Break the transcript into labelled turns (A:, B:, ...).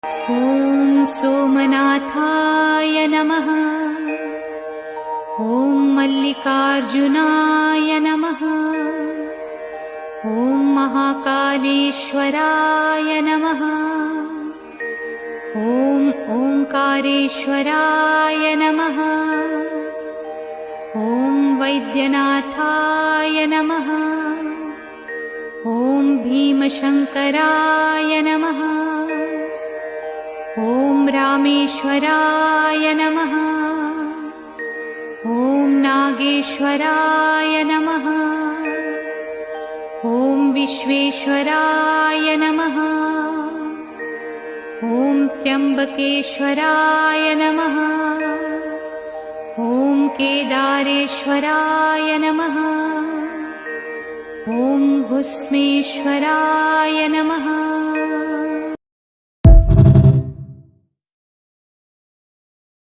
A: ॐ सोमनाथाय नमः। ॐ मल्लिकार्जुनाय नमः। ॐ महाकालेश्वराय नमः। ॐ ओंकारेश्वराय नमः। ॐ वैद्यनाथाय नमः। ॐ भीमशंकराय नमः। ॐ रामेश्वराय नमः। ॐ नागेश्वराय नमः। ॐ विश्वेश्वराय नमः। ॐ त्र्यंबकेश्वराय नमः। ॐ केदारेश्वराय नमः। ॐ भुस्मेश्वराय नमः।